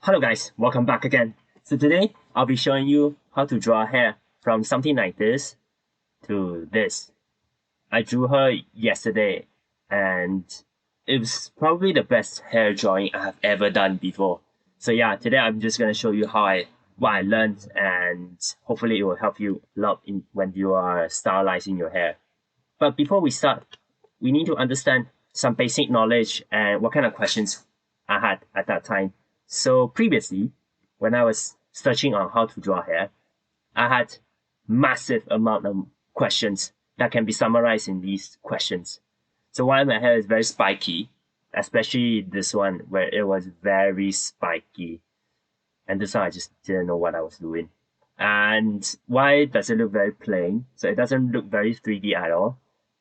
Hello guys, welcome back again. So today I'll be showing you how to draw hair from something like this to this. I drew her yesterday and it was probably the best hair drawing I have ever done before. So yeah, today I'm just gonna show you what I learned and hopefully it will help you a lot when you are stylizing your hair. But before we start, we need to understand some basic knowledge and what kind of questions I had at that time. So previously, when I was searching on how to draw hair, I had massive amount of questions that can be summarized in these questions. So why my hair is very spiky, especially this one where it was very spiky. And this one I just didn't know what I was doing. And why does it look very plain? So it doesn't look very 3D at all.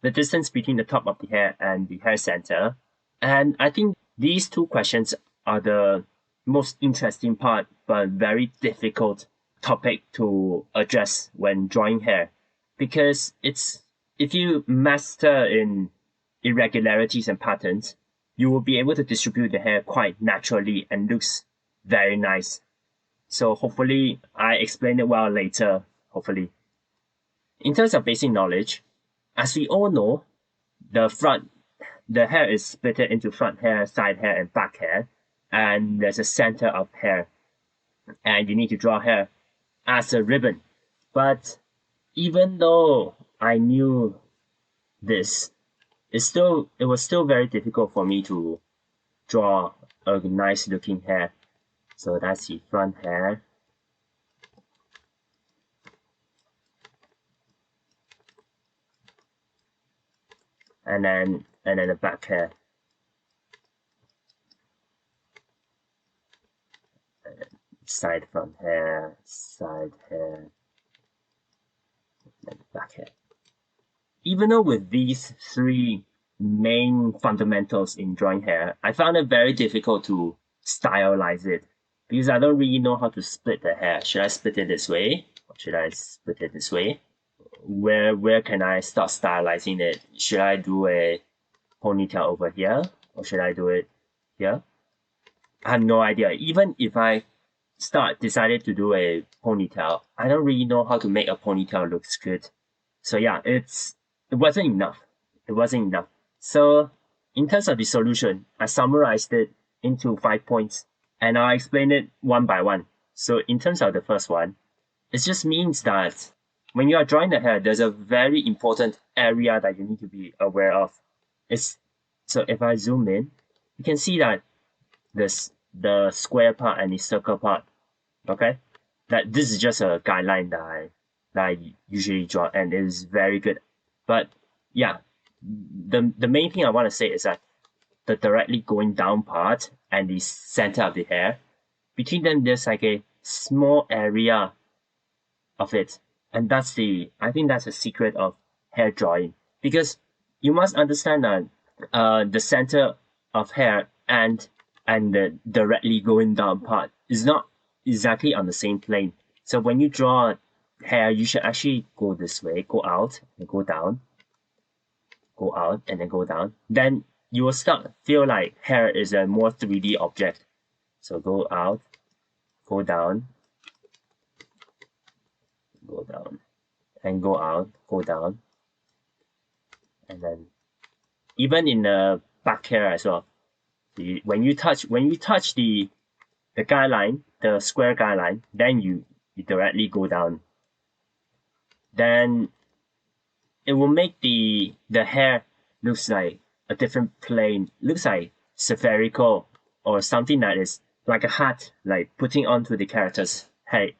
The distance between the top of the hair and the hair center. And I think these two questions are the most interesting part, but very difficult topic to address when drawing hair. Because if you master in irregularities and patterns, you will be able to distribute the hair quite naturally and looks very nice. So hopefully I explain it well later, hopefully. In terms of basic knowledge, as we all know, the hair is split into front hair, side hair, and back hair, and there's a center of hair, and you need to draw hair as a ribbon. But even though I knew this, it was still very difficult for me to draw a nice looking hair. So that's the front hair. And then the back hair. Side front hair, side hair, and back hair. Even though with these three main fundamentals in drawing hair, I found it very difficult to stylize it because I don't really know how to split the hair. Should I split it this way? Or should I split it this way? Where can I start stylizing it? Should I do a ponytail over here? Or should I do it here? I have no idea. Even if I decided to do a ponytail, I don't really know how to make a ponytail looks good. So yeah, it wasn't enough. It wasn't enough. So in terms of the solution, I summarized it into 5 points and I'll explain it one by one. So in terms of the first one, it just means that when you are drawing the hair, there's a very important area that you need to be aware of. So if I zoom in, you can see that the square part and the circle part, okay? That this is just a guideline that I usually draw and it is very good. But yeah, the main thing I want to say is that the directly going down part and the center of the hair, between them there's like a small area of it. And I think that's the secret of hair drawing. Because you must understand that the center of hair and the directly going down part is not exactly on the same plane. So when you draw hair, you should actually go this way, go out and go down, go out and then go down. Then you will start feel like hair is a more 3D object. So go out, go down, and go out, go down. And then even in the back hair as well. When you touch the guideline, the square guideline, then you directly go down. Then it will make the hair looks like a different plane, looks like spherical or something that is like a hat, like putting onto the character's head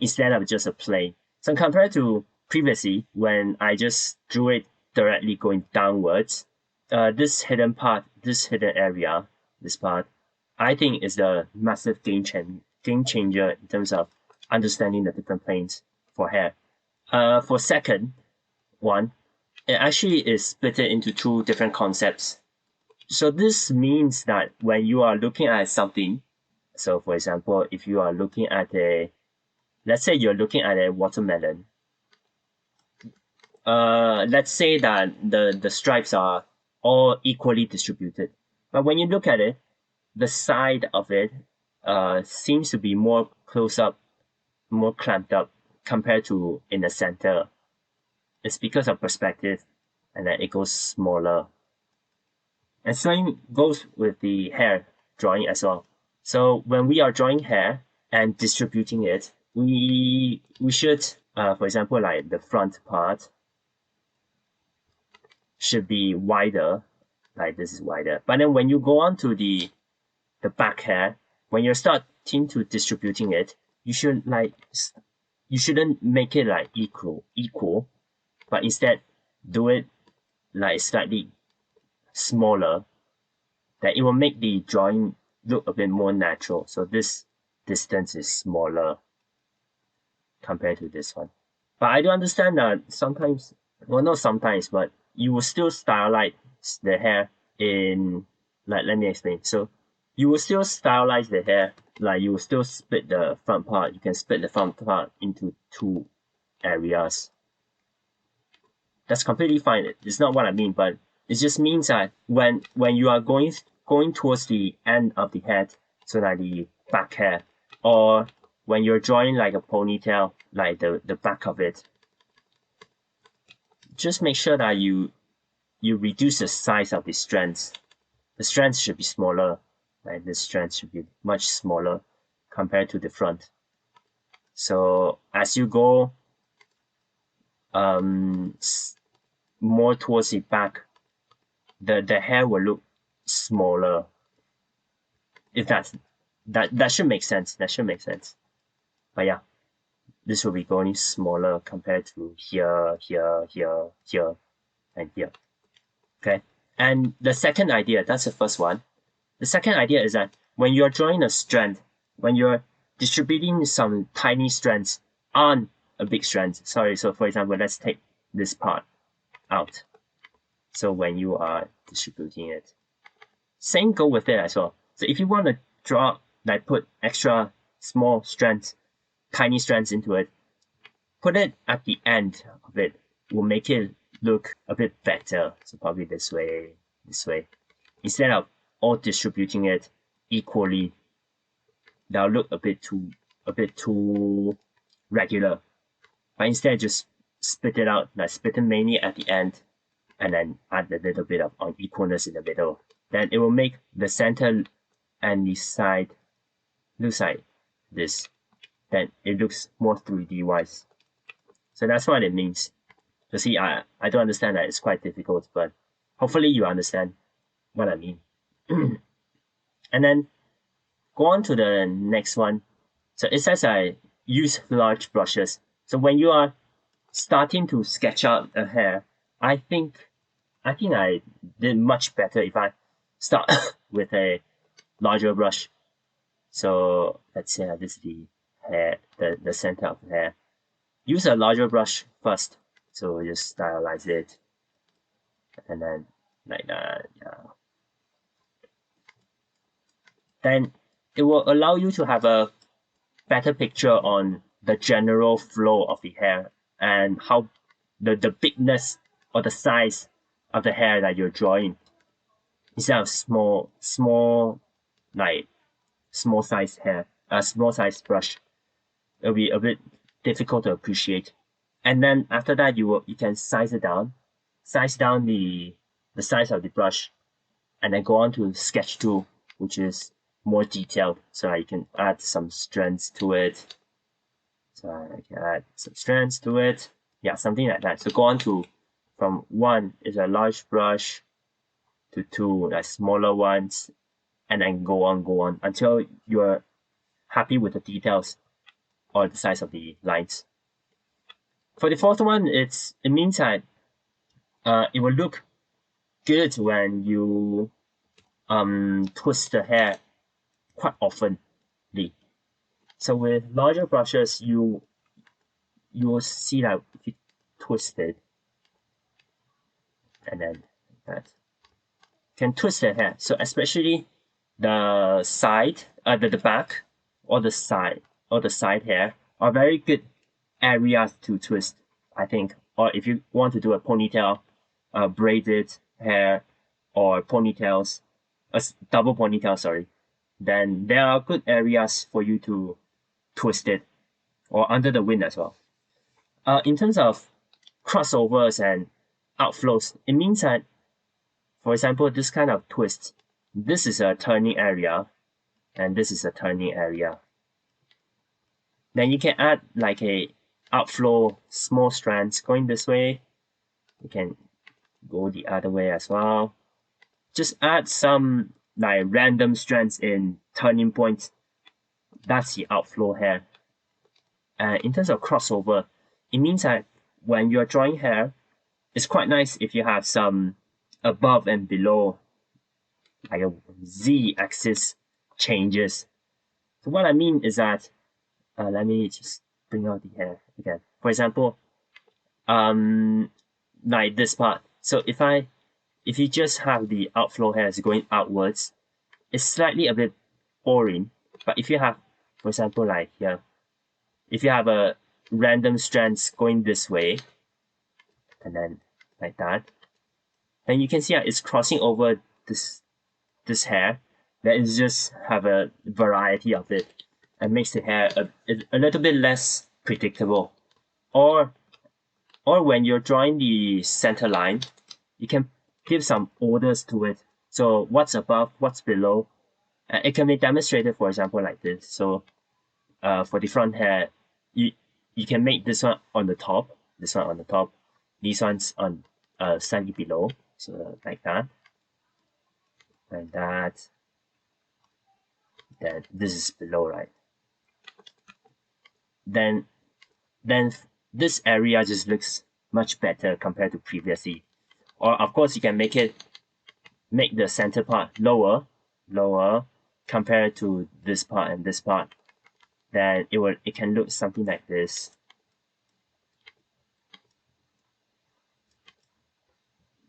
instead of just a plane. So compared to previously when I just drew it directly going downwards, this hidden area, this part, I think is the massive game changer in terms of understanding the different planes for hair. For second one, it actually is split into two different concepts. So this means that when you are looking at something, so for example, if you are looking at let's say you're looking at a watermelon, let's say that the stripes are all equally distributed. But when you look at it, the side of it seems to be more close up, more clamped up compared to in the center. It's because of perspective, and then it goes smaller. And same goes with the hair drawing as well. So when we are drawing hair and distributing it, we should, for example, like the front part should be wider, like this is wider. But then when you go on to the back hair, when you're starting to distributing it, you shouldn't make it like equal, but instead do it like slightly smaller, that it will make the drawing look a bit more natural. So this distance is smaller compared to this one. But I do understand that sometimes, well, not sometimes, but you will still stylize the hair in, like, let me explain. So you will still stylize the hair, like you will still split the front part. You can split the front part into two areas. That's completely fine. It's not what I mean, but it just means that when you are going towards the end of the head, so like the back hair, or when you're drawing like a ponytail, like the back of it, just make sure that you reduce the size of the strands. The strands should be smaller. Like this strand should be much smaller compared to the front. So as you go more towards the back, the hair will look smaller. If that should make sense. That should make sense. But yeah, this will be going smaller compared to here, here, here, here, and here. Okay. And the second idea, that's the first one. The second idea is that when you're drawing a strand, when you're distributing some tiny strands on a big strand, sorry, so for example, let's take this part out. So when you are distributing it, same go with it as well. So if you want to draw, like put extra small strands, tiny strands into it, put it at the end of it, will make it look a bit better. So probably this way, instead of all distributing it equally, that'll look a bit too regular. But instead, just split it out, like split it mainly at the end, and then add a little bit of unequalness in the middle. Then it will make the center and the side look like this. Then it looks more 3D wise. So that's what it means. So see, I don't understand that. It's quite difficult, but hopefully you understand what I mean. And then go on to the next one. So it says I use large brushes. So when you are starting to sketch out a hair, I think I did much better if I start with a larger brush. So let's say this is the hair, the center of the hair. Use a larger brush first. So just stylize it. And then like that, yeah. Then it will allow you to have a better picture on the general flow of the hair and how the bigness or the size of the hair that you're drawing. Instead of small size hair, small size brush, it'll be a bit difficult to appreciate. And then after that, you can size down the size of the brush, and then go on to sketch tool, which is more detailed, so you can add some strands to it. So I can add some strands to it. Yeah, something like that. So go on to, from 1 is a large brush to 2, like smaller ones, and then go on until you're happy with the details or the size of the lines. For the fourth one, it means that it will look good when you twist the hair quite often. So with larger brushes, you will see that if you twist it, and then that can twist the hair. So especially the side, the back, or the side hair are very good areas to twist, I think. Or if you want to do a ponytail, braided hair, or ponytails, double ponytail, sorry. then there are good areas for you to twist it, or under the wind as well. In terms of crossovers and outflows, it means that, for example, this kind of twist, this is a turning area, and this is a turning area. Then you can add like a outflow, small strands going this way. You can go the other way as well. Just add some like random strands in turning points. That's the outflow hair. In terms of crossover, it means that when you're drawing hair, it's quite nice if you have some above and below, like a z-axis changes. So what I mean is that, let me just bring out the hair again. For example, like this part. So if you just have the outflow hairs going outwards, it's slightly a bit boring. But if you have, for example, like here, if you have a random strands going this way, and then like that, then you can see that it's crossing over this hair. That is just have a variety of it and makes the hair a little bit less predictable. Or when you're drawing the center line, you can give some orders to it. So what's above, what's below. It can be demonstrated, for example, like this. So for the front hair, you can make this one on the top, this one on the top, these ones on slightly below. So like that. Like that. Then this is below, right? Then this area just looks much better compared to previously. Or of course you can make the center part lower compared to this part and this part. Then it can look something like this.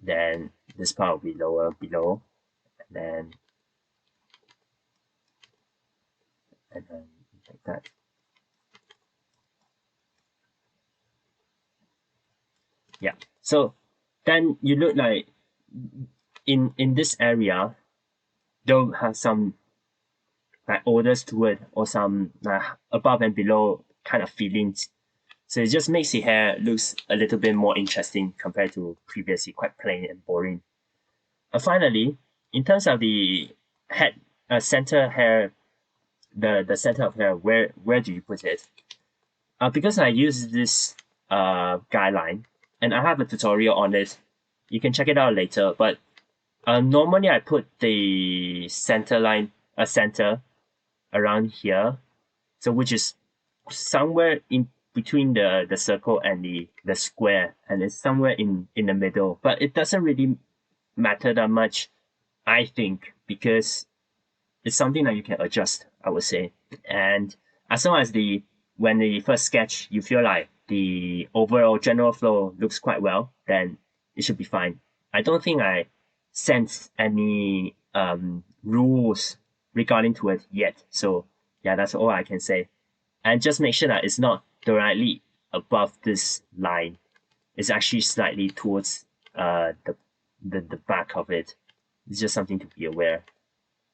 Then this part will be lower below, and then like that. Yeah. So then you look like in this area, they'll have some like odors to it, or some above and below kind of feelings. So it just makes the hair looks a little bit more interesting compared to previously quite plain and boring. Finally, in terms of the head center hair, the center of hair, where do you put it? Because I use this guideline, and I have a tutorial on it. You can check it out later. But normally I put the center line, center around here, so which is somewhere in between the circle and the square, and it's somewhere in the middle. But it doesn't really matter that much, I think, because it's something that you can adjust, I would say. And as long as when the first sketch you feel like the overall general flow looks quite well, then it should be fine. I don't think I sense any rules regarding to it yet. So yeah, that's all I can say. And just make sure that it's not directly above this line. It's actually slightly towards the back of it. It's just something to be aware.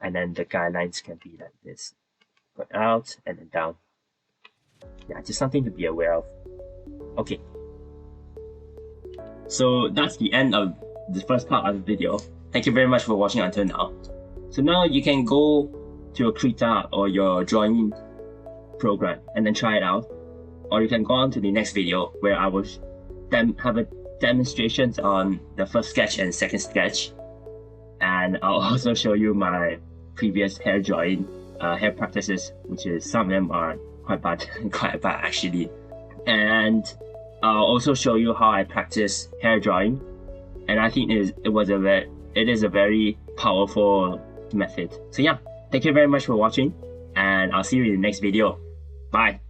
And then the guidelines can be like this. Go out and then down. Yeah, just something to be aware of. Okay. So that's the end of the first part of the video. Thank you very much for watching until now. So now you can go to your Krita or your drawing program and then try it out. Or you can go on to the next video where I will have a demonstrations on the first sketch and second sketch. And I'll also show you my previous hair drawing, hair practices, which is some of them are quite bad, actually. And I'll also show you how I practice hair drawing. And I think it is a very powerful method. So yeah, thank you very much for watching, and I'll see you in the next video. Bye.